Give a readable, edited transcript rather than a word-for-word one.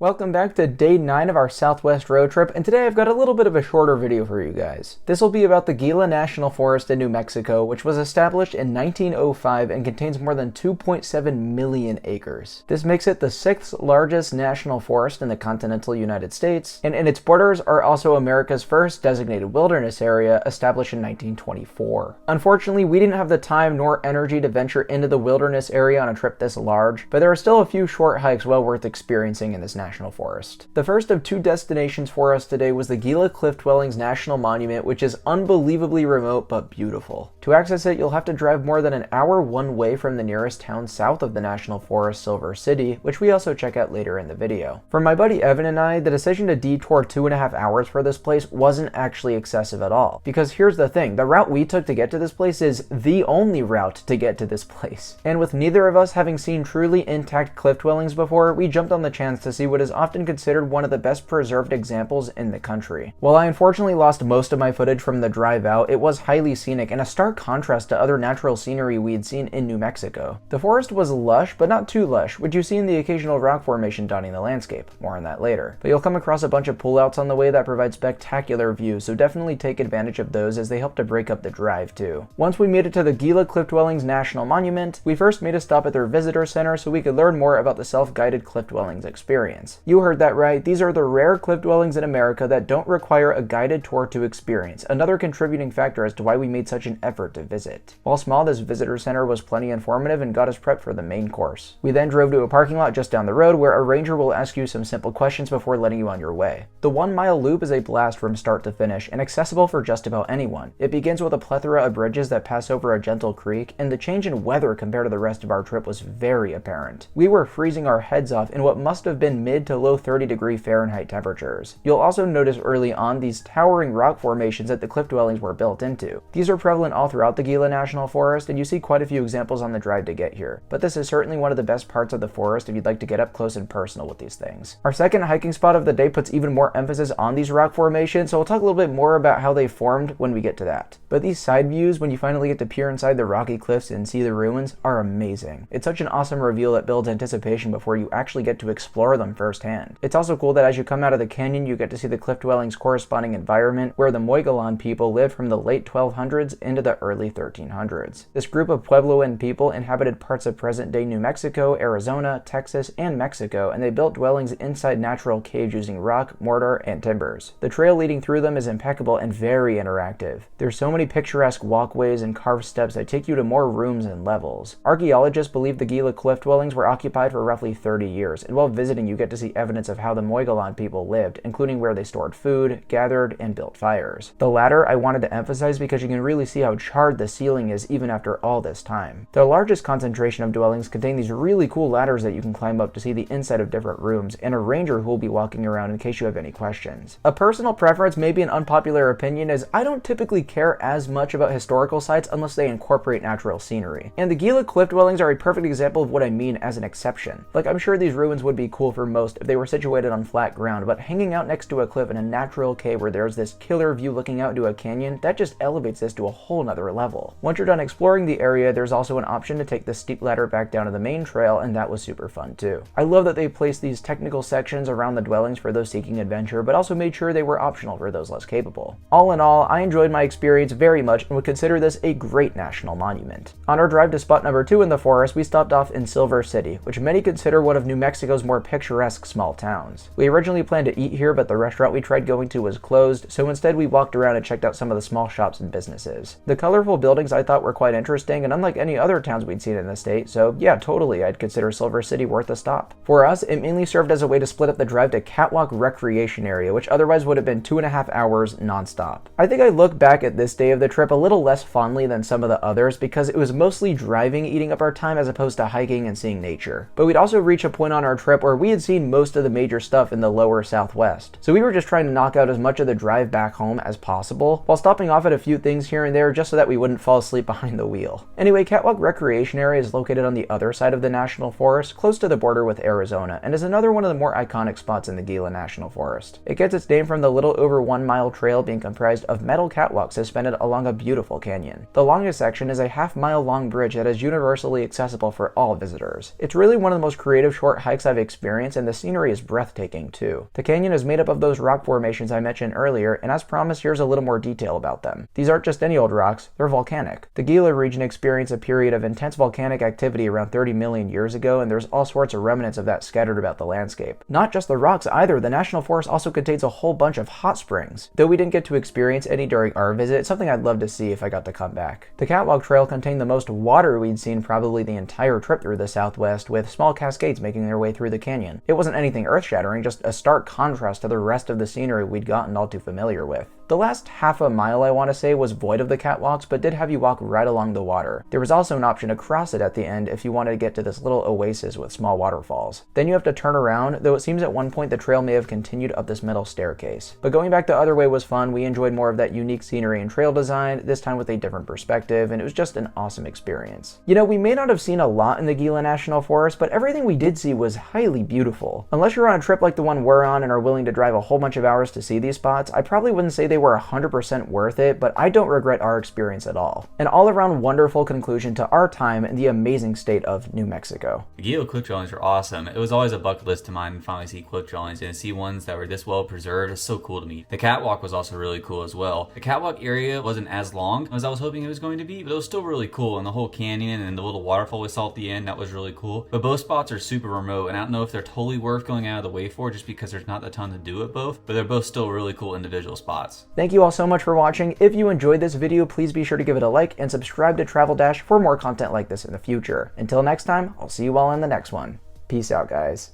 Welcome back to day 9 of our Southwest road trip, and today I've got a little bit of a shorter video for you guys. This will be about the Gila National Forest in New Mexico, which was established in 1905 and contains more than 2.7 million acres. This makes it the 6th largest national forest in the continental United States, and in its borders are also America's first designated wilderness area, established in 1924. Unfortunately, we didn't have the time nor energy to venture into the wilderness area on a trip this large, but there are still a few short hikes well worth experiencing in this national forest. The first of 2 destinations for us today was the Gila Cliff Dwellings National Monument, which is unbelievably remote but beautiful. To access it, you'll have to drive more than an hour one way from the nearest town south of the national forest, Silver City, which we also check out later in the video. For my buddy Evan and I, the decision to detour 2.5 hours for this place wasn't actually excessive at all. Because here's the thing, the route we took to get to this place is the only route to get to this place. And with neither of us having seen truly intact cliff dwellings before, we jumped on the chance to see what is often considered one of the best preserved examples in the country. While I unfortunately lost most of my footage from the drive out, it was highly scenic and a stark contrast to other natural scenery we had seen in New Mexico. The forest was lush, but not too lush, which you see in the occasional rock formation dotting the landscape. More on that later. But you'll come across a bunch of pullouts on the way that provide spectacular views, so definitely take advantage of those as they help to break up the drive too. Once we made it to the Gila Cliff Dwellings National Monument, we first made a stop at their visitor center so we could learn more about the self-guided cliff dwellings experience. You heard that right, these are the rare cliff dwellings in America that don't require a guided tour to experience, another contributing factor as to why we made such an effort to visit. While small, this visitor center was plenty informative and got us prepped for the main course. We then drove to a parking lot just down the road where a ranger will ask you some simple questions before letting you on your way. The 1-mile loop is a blast from start to finish and accessible for just about anyone. It begins with a plethora of bridges that pass over a gentle creek, and the change in weather compared to the rest of our trip was very apparent. We were freezing our heads off in what must have been mid to low 30-degree Fahrenheit temperatures. You'll also notice early on these towering rock formations that the cliff dwellings were built into. These are prevalent all throughout the Gila National Forest, and you see quite a few examples on the drive to get here. But this is certainly one of the best parts of the forest if you'd like to get up close and personal with these things. Our second hiking spot of the day puts even more emphasis on these rock formations, so we'll talk a little bit more about how they formed when we get to that. But these side views, when you finally get to peer inside the rocky cliffs and see the ruins, are amazing. It's such an awesome reveal that builds anticipation before you actually get to explore them firsthand. It's also cool that as you come out of the canyon, you get to see the cliff dwellings' corresponding environment where the Mogollon people lived from the late 1200s into the early 1300s. This group of Puebloan people inhabited parts of present-day New Mexico, Arizona, Texas, and Mexico, and they built dwellings inside natural caves using rock, mortar, and timbers. The trail leading through them is impeccable and very interactive. There's so many picturesque walkways and carved steps that take you to more rooms and levels. Archaeologists believe the Gila cliff dwellings were occupied for roughly 30 years, and while visiting you get to see evidence of how the Mogollon people lived, including where they stored food, gathered, and built fires. The latter I wanted to emphasize because you can really see how charred the ceiling is even after all this time. The largest concentration of dwellings contain these really cool ladders that you can climb up to see the inside of different rooms, and a ranger who will be walking around in case you have any questions. A personal preference, maybe an unpopular opinion, is I don't typically care as much about historical sites unless they incorporate natural scenery. And the Gila cliff dwellings are a perfect example of what I mean as an exception. Like, I'm sure these ruins would be cool for most if they were situated on flat ground, but hanging out next to a cliff in a natural cave where there's this killer view looking out into a canyon, that just elevates this to a whole nother level. Once you're done exploring the area, there's also an option to take the steep ladder back down to the main trail, and that was super fun too. I love that they placed these technical sections around the dwellings for those seeking adventure, but also made sure they were optional for those less capable. All in all, I enjoyed my experience very much and would consider this a great national monument. On our drive to spot number 2 in the forest, we stopped off in Silver City, which many consider one of New Mexico's more picturesque small towns. We originally planned to eat here, but the restaurant we tried going to was closed, so instead we walked around and checked out some of the small shops and businesses. The colorful buildings I thought were quite interesting and unlike any other towns we'd seen in the state, so yeah, totally I'd consider Silver City worth a stop. For us, it mainly served as a way to split up the drive to Catwalk Recreation Area, which otherwise would have been 2.5 hours non-stop. I think I look back at this day of the trip a little less fondly than some of the others because it was mostly driving eating up our time as opposed to hiking and seeing nature. But we'd also reach a point on our trip where we had seen most of the major stuff in the lower Southwest. So we were just trying to knock out as much of the drive back home as possible, while stopping off at a few things here and there just so that we wouldn't fall asleep behind the wheel. Anyway, Catwalk Recreation Area is located on the other side of the national forest, close to the border with Arizona, and is another one of the more iconic spots in the Gila National Forest. It gets its name from the little over 1-mile trail being comprised of metal catwalks suspended along a beautiful canyon. The longest section is a half-mile long bridge that is universally accessible for all visitors. It's really one of the most creative short hikes I've experienced, and the scenery is breathtaking too. The canyon is made up of those rock formations I mentioned earlier, and as promised, here's a little more detail about them. These aren't just any old rocks, they're volcanic. The Gila region experienced a period of intense volcanic activity around 30 million years ago, and there's all sorts of remnants of that scattered about the landscape. Not just the rocks either, the national forest also contains a whole bunch of hot springs. Though we didn't get to experience any during our visit, it's something I'd love to see if I got to come back. The Catwalk trail contained the most water we'd seen probably the entire trip through the Southwest, with small cascades making their way through the canyon. It wasn't anything earth-shattering, just a stark contrast to the rest of the scenery we'd gotten all too familiar with. The last half a mile, I want to say, was void of the catwalks, but did have you walk right along the water. There was also an option to cross it at the end if you wanted to get to this little oasis with small waterfalls. Then you have to turn around, though it seems at one point the trail may have continued up this metal staircase. But going back the other way was fun. We enjoyed more of that unique scenery and trail design, this time with a different perspective, and it was just an awesome experience. You know, we may not have seen a lot in the Gila National Forest, but everything we did see was highly beautiful. Unless you're on a trip like the one we're on and are willing to drive a whole bunch of hours to see these spots, I probably wouldn't say they were 100% worth it, but I don't regret our experience at all. An all-around wonderful conclusion to our time in the amazing state of New Mexico. The Gila cliff dwellings were awesome. It was always a bucket list of mine to finally see cliff dwellings, and to see ones that were this well preserved is so cool to me. The catwalk was also really cool as well. The catwalk area wasn't as long as I was hoping it was going to be, but it was still really cool, and the whole canyon and the little waterfall we saw at the end, that was really cool. But both spots are super remote, and I don't know if they're totally worth going out of the way for just because there's not a ton to do at both, but they're both still really cool individual spots. Thank you all so much for watching. If you enjoyed this video, please be sure to give it a like and subscribe to Travel Dash for more content like this in the future. Until next time, I'll see you all in the next one. Peace out, guys.